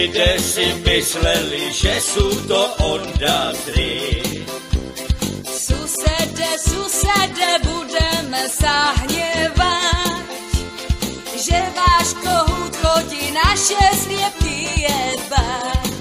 Lidé si mysleli, že sú to ondadry. Susede, budeme sa hnevať, že váš kohút chodí naše sliepky jebať.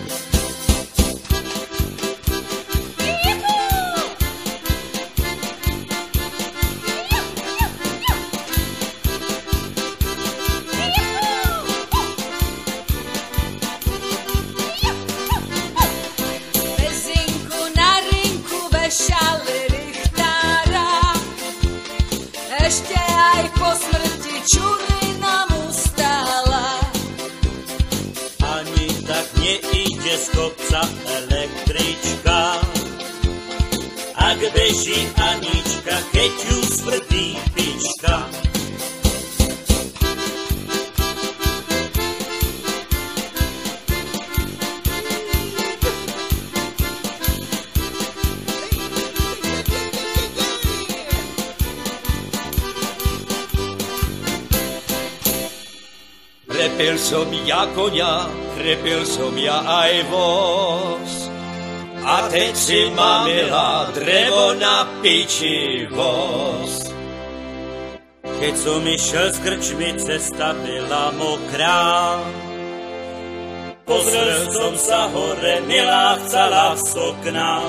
Bezinku na rinku vešali richtára, ešte aj po smrti čury nám ustala. Ani tak neíde z kopca električka, ak beží Anička, keď ju smrdí pička. Krepil som ja konia, krepil som ja aj voz. A teď si mamila drevo na piči voz. Keď som išiel z krčmy, cesta byla mokrá. Pozrel som sa hore, milá chcela z okna.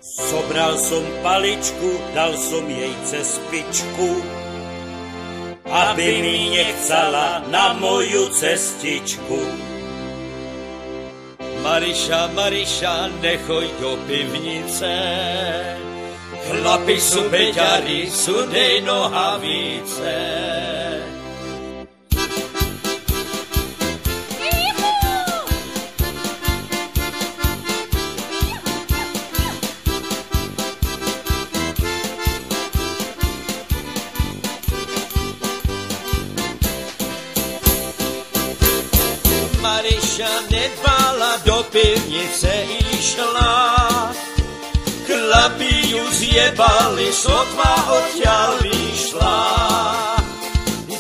Zobral som paličku, dal som jej cez pičku, aby mi nechcela na moju cestičku. Mariša, Mariša, nechoj do pivnice, chlapi sú beďari, sú dej nohavice. Mariša nedbala, do pivnice išla, chlapi ju zjebali, sotva odtiaľ vyšla.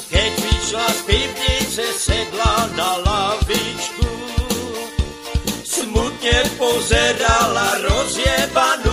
Keď vyšla z pivnice, sedla na lavičku, smutne pozerala rozjebanú